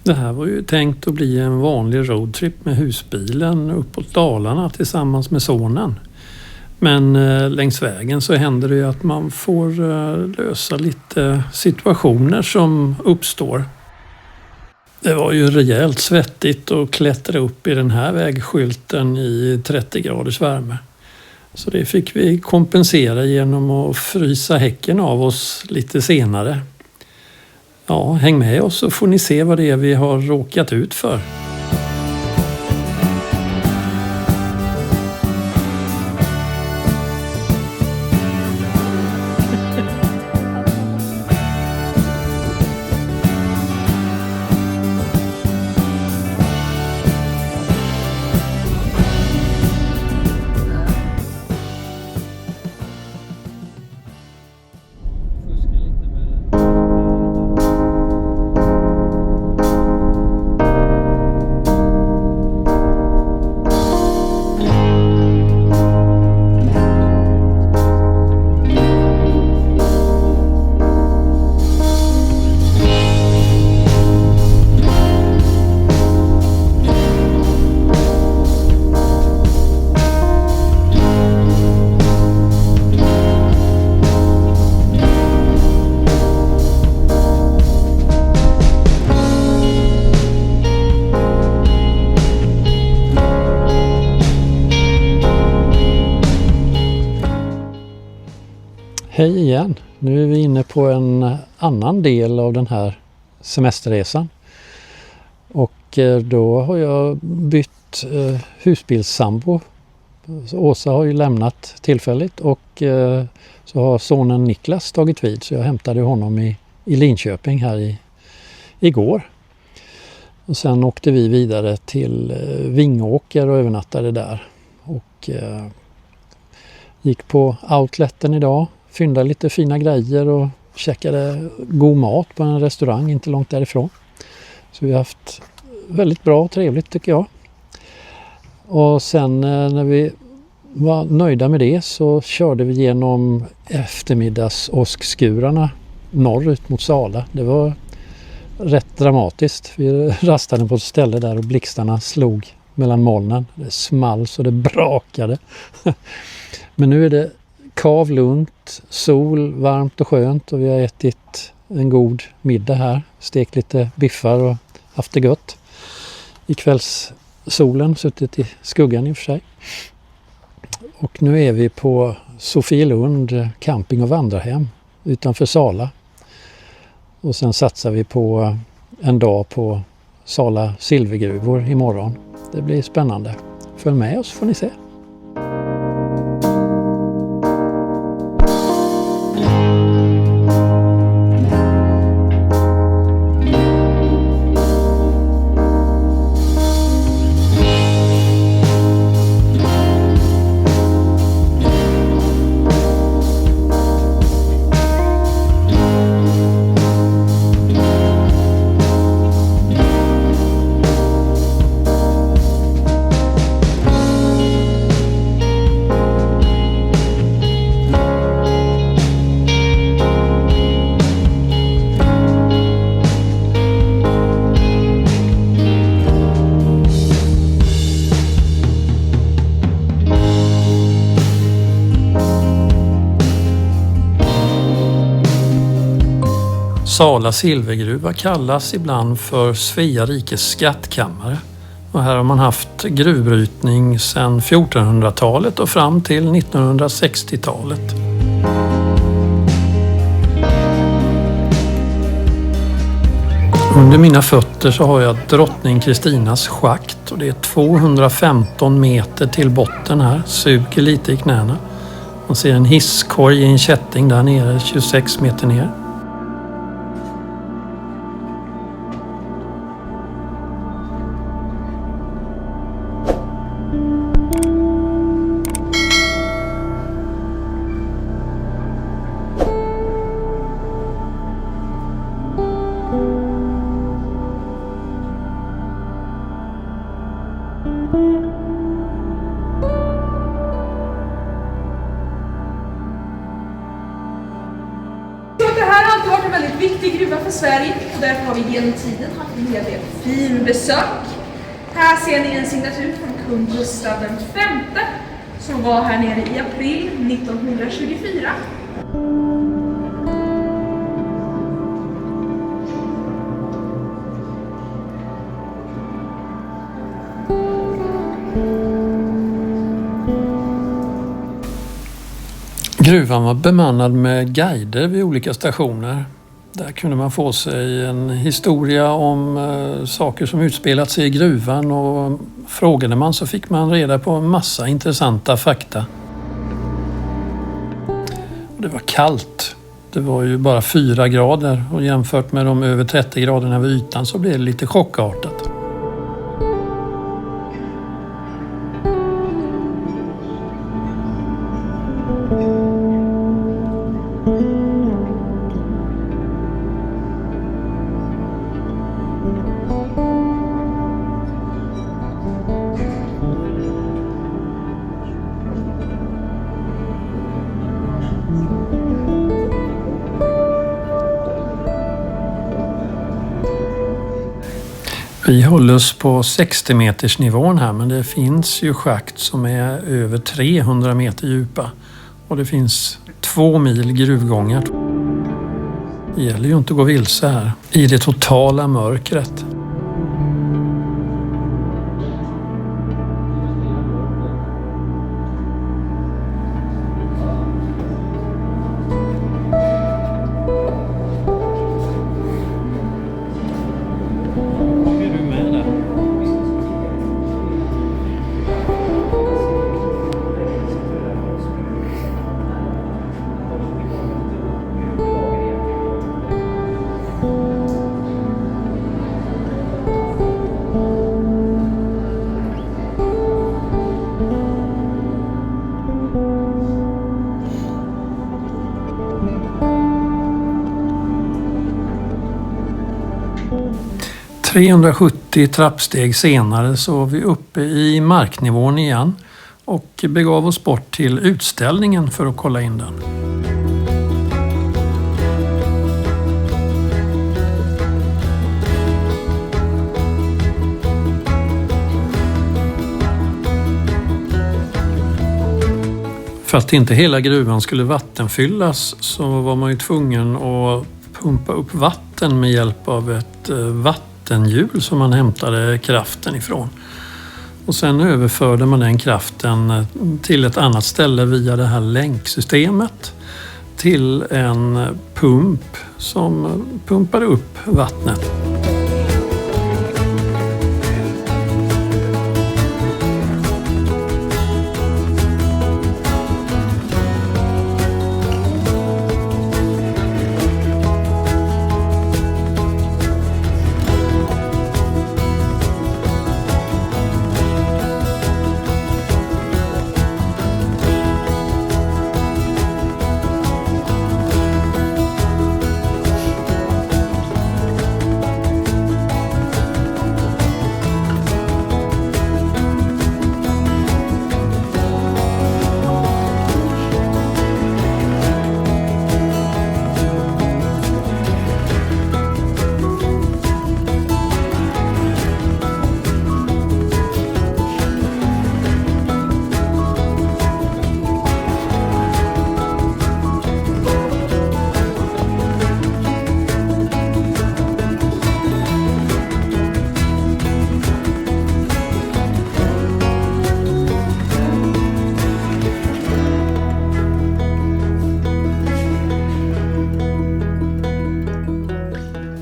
Det här var ju tänkt att bli en vanlig roadtrip med husbilen uppåt Dalarna tillsammans med sonen. Men längs vägen så händer det ju att man får lösa lite situationer som uppstår. Det var ju rejält svettigt att klättra upp i den här vägskylten i 30 graders värme. Så det fick vi kompensera genom att frysa häcken av oss lite senare. Ja, häng med oss så får ni se vad det är vi har råkat ut för. Hej igen! Nu är vi inne på en annan del av den här semesterresan. Och då har jag bytt husbilssambo. Åsa har ju lämnat tillfälligt och så har sonen Niklas tagit vid. Så jag hämtade honom i Linköping här igår. Och sen åkte vi vidare till Vingåker och övernattade där. Och gick på outleten idag. Fyndade lite fina grejer och käkade god mat på en restaurang inte långt därifrån. Så vi har haft väldigt bra och trevligt tycker jag. Och sen när vi var nöjda med det så körde vi genom eftermiddagsåskskurarna norrut mot Sala. Det var rätt dramatiskt. Vi rastade på ett ställe där och blixtarna slog mellan molnen. Det small så det brakade. Men nu är det kavlugnt, sol, varmt och skönt och vi har ätit en god middag här. Stekt lite biffar och haft det gott. I kvällssolen, suttit i skuggan i och för sig. Och nu är vi på Sofielund camping- och vandrarhem utanför Sala. Och sen satsar vi på en dag på Sala silvergruvor imorgon. Det blir spännande. Följ med oss får ni se. Sala silvergruva kallas ibland för Svea rikes skattkammare. Och här har man haft gruvbrytning sedan 1400-talet och fram till 1960-talet. Under mina fötter så har jag drottning Kristinas schakt och det är 215 meter till botten här, suger lite i knäna. Man ser en hisskorg i en kätting där nere, 26 meter ner. Det här har alltid varit en väldigt viktig gruva för Sverige. och därför har vi genom tiden haft en hel del finbesök. Här ser ni en signatur från kung Gustav V som var här nere i april 1924. Gruvan var bemannad med guider vid olika stationer. Där kunde man få sig en historia om saker som utspelat sig i gruvan, och frågade man så fick man reda på en massa intressanta fakta. Det var kallt. Det var ju bara 4 grader, och jämfört med de över 30 graderna vid ytan så blev det lite chockartat. Vi håller oss på 60 meters nivån här, men det finns ju schakt som är över 300 meter djupa. Och det finns 2 mil gruvgångar. Det gäller ju inte att gå vilse här i det totala mörkret. ...370 trappsteg senare så var vi uppe i marknivån igen och begav oss bort till utställningen för att kolla in den. För att inte hela gruvan skulle vattenfyllas så var man ju tvungen att pumpa upp vatten med hjälp av ett vattenhjul som man hämtade kraften ifrån. Och sen överförde man den kraften till ett annat ställe via det här länksystemet till en pump som pumpade upp vattnet.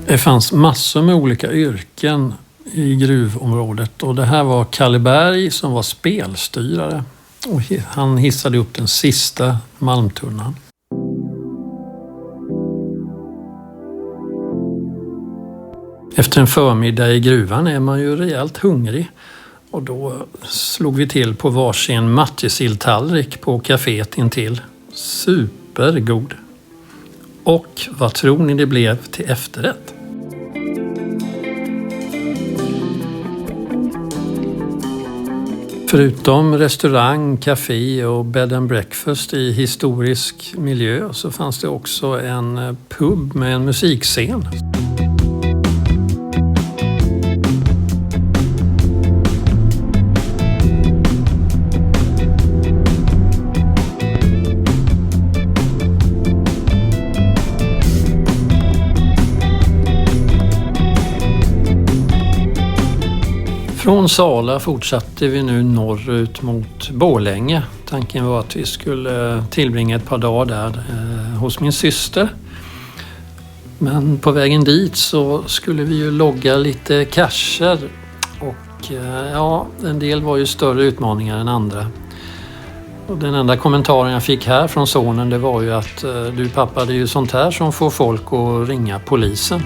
Det fanns massor med olika yrken i gruvområdet och det här var Kalle Berg som var spelstyrare och han hissade upp den sista malmtunnan. Efter en förmiddag i gruvan är man ju rejält hungrig och då slog vi till på varsin matjessilltallrik på kaféet intill. Supergod! Och vad tror ni det blev till efterrätt? Förutom restaurang, café och bed and breakfast i historisk miljö så fanns det också en pub med en musikscen. Från Sala fortsatte vi nu norrut mot Borlänge. Tanken var att vi skulle tillbringa ett par dagar där hos min syster. Men på vägen dit så skulle vi ju logga lite cacher och ja, en del var ju större utmaningar än andra. Och den enda kommentaren jag fick här från sonen, det var ju att du pappa, det är ju sånt här som får folk att ringa polisen.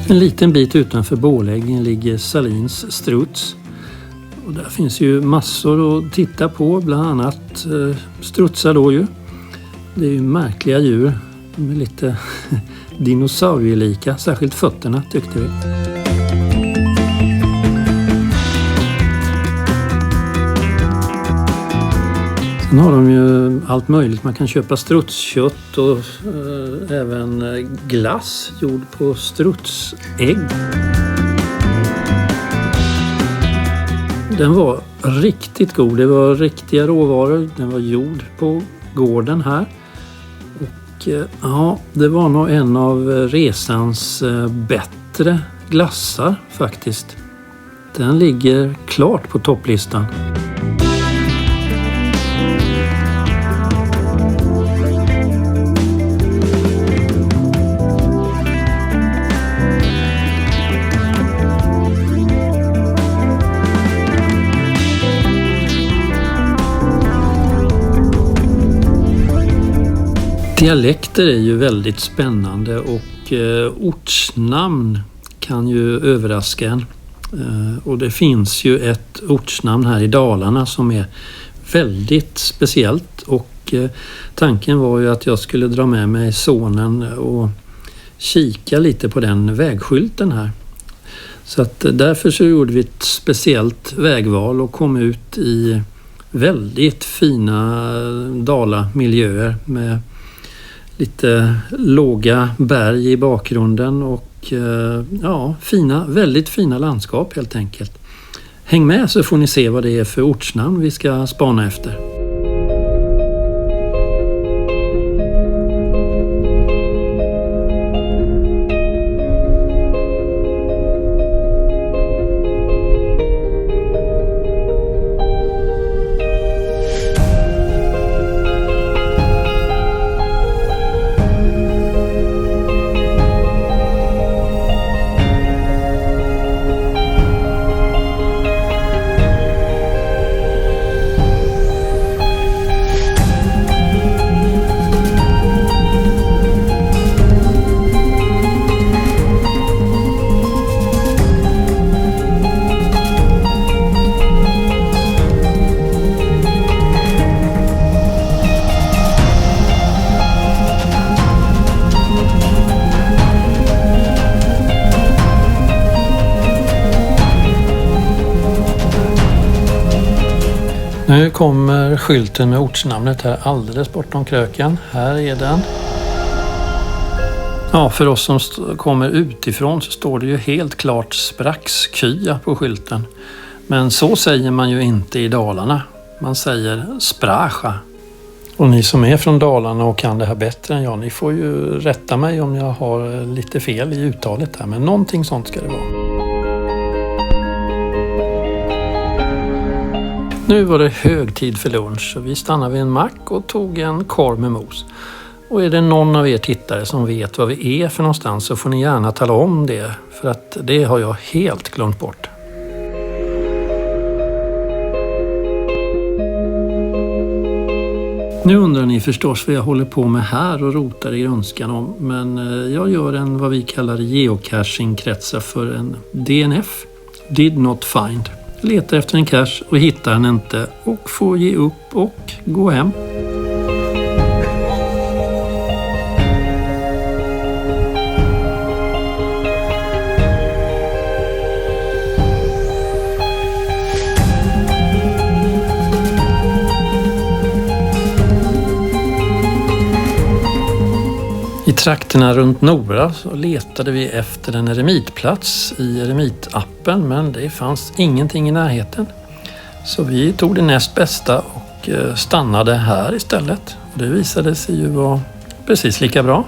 En liten bit utanför Borlänge ligger Salins struts. Och där finns ju massor att titta på, bland annat strutsar då ju. Det är ju märkliga djur, de är lite dinosaurielika, särskilt fötterna tyckte vi. Sen har de ju allt möjligt. Man kan köpa strutskött och även glass gjord på strutsägg. Den var riktigt god. Det var riktiga råvaror. Den var gjord på gården här. Och ja, det var nog en av resans bättre glassar faktiskt. Den ligger klart på topplistan. Dialekter är ju väldigt spännande och ortsnamn kan ju överraska en. Och det finns ju ett ortsnamn här i Dalarna som är väldigt speciellt och tanken var ju att jag skulle dra med mig sonen och kika lite på den vägskylten här. Så att därför så gjorde vi ett speciellt vägval och kom ut i väldigt fina dalamiljöer med lite låga berg i bakgrunden och ja, väldigt fina landskap helt enkelt. Häng med så får ni se vad det är för ortsnamn vi ska spana efter. Nu kommer skylten med ortsnamnet här alldeles bortom kröken. Här är den. Ja, för oss som kommer utifrån så står det ju helt klart Spraxkya på skylten. Men så säger man ju inte i Dalarna. Man säger Spracha. Och ni som är från Dalarna och kan det här bättre än jag, ni får ju rätta mig om jag har lite fel i uttalet här. Men någonting sånt ska det vara. Nu var det hög tid för lunch så vi stannade vid en mack och tog en korv med mos. Och är det någon av er tittare som vet vad vi är för någonstans så får ni gärna tala om det, för att det har jag helt glömt bort. Nu undrar ni förstås vad jag håller på med här och rotar i önskan om, men jag gör en vad vi kallar geocaching-kretsar för en DNF, Did Not Find. Letar efter en cache och hittar den inte och får ge upp och gå hem. trakterna runt Nora så letade vi efter en eremitplats i eremitappen, men det fanns ingenting i närheten. Så vi tog det näst bästa och stannade här istället. Det visade sig ju vara precis lika bra.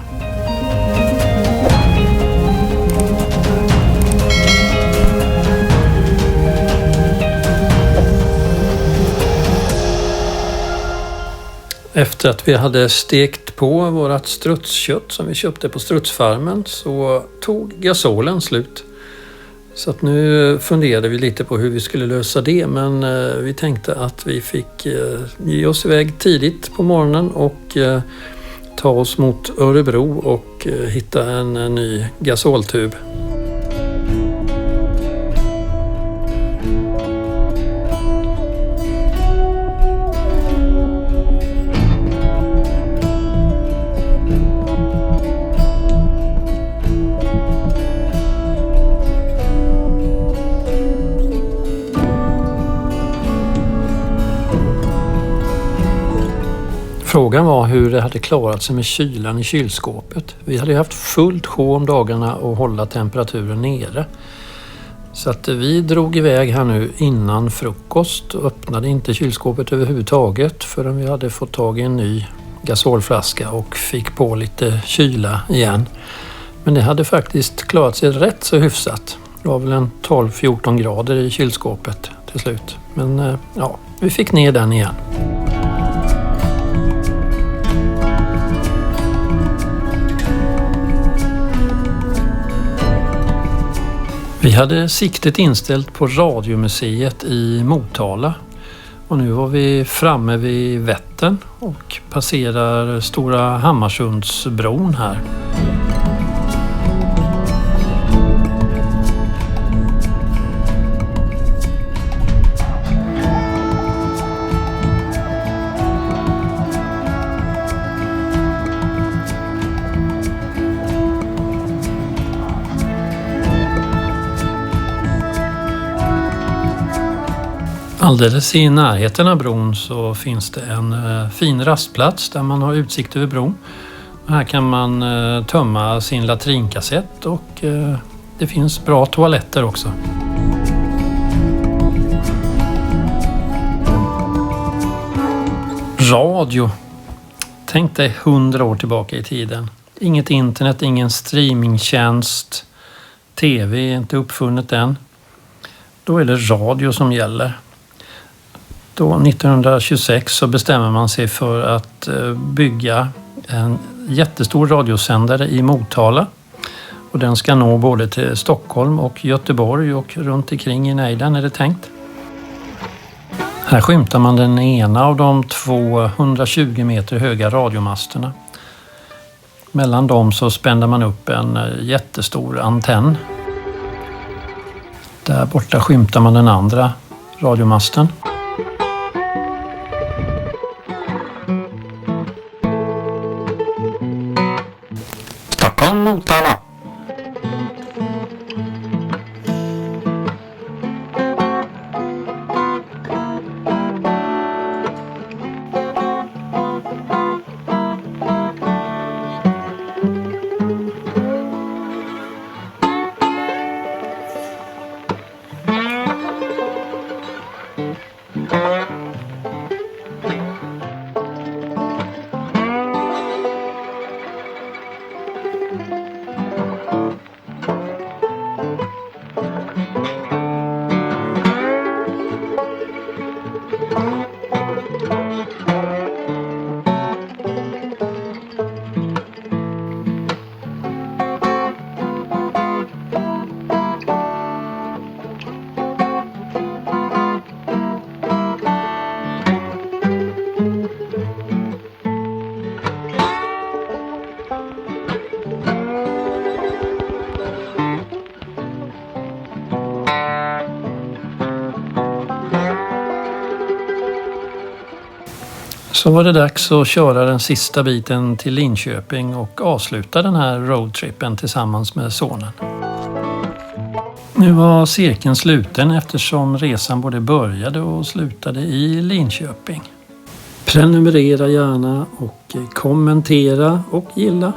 Efter att vi hade stekt på vårat strutskött som vi köpte på strutsfarmen så tog gasolen slut. Så att nu funderade vi lite på hur vi skulle lösa det, men vi tänkte att vi fick ge oss iväg tidigt på morgonen och ta oss mot Örebro och hitta en ny gasoltub. Frågan var hur det hade klarat sig med kylan i kylskåpet. Vi hade haft fullt sjå om dagarna och hålla temperaturen nere. Så att vi drog iväg här nu innan frukost och öppnade inte kylskåpet överhuvudtaget förrän vi hade fått tag i en ny gasolflaska och fick på lite kyla igen. Men det hade faktiskt klarat sig rätt så hyfsat. Det var väl en 12-14 grader i kylskåpet till slut. Men ja, vi fick ner den igen. Vi hade siktet inställt på Radiomuseet i Motala och nu var vi framme vid Vättern och passerar Stora Hammarsundsbron här. Alldeles i närheten av bron så finns det en fin rastplats där man har utsikt över bron. Här kan man tömma sin latrinkassett och det finns bra toaletter också. Radio. Tänk dig 100 år tillbaka i tiden. Inget internet, ingen streamingtjänst. TV är inte uppfunnet än. Då är det radio som gäller. Då 1926 så bestämmer man sig för att bygga en jättestor radiosändare i Motala. Och den ska nå både till Stockholm och Göteborg och runt omkring i nejden är det tänkt. Här skymtar man den ena av de 220 meter höga radiomasterna. Mellan dem så spände man upp en jättestor antenn. Där borta skymtar man den andra radiomasten. Stockholm, Motala. Så var det dags att köra den sista biten till Linköping och avsluta den här roadtrippen tillsammans med sonen. Nu var cirkeln sluten eftersom resan både började och slutade i Linköping. Prenumerera gärna och kommentera och gilla.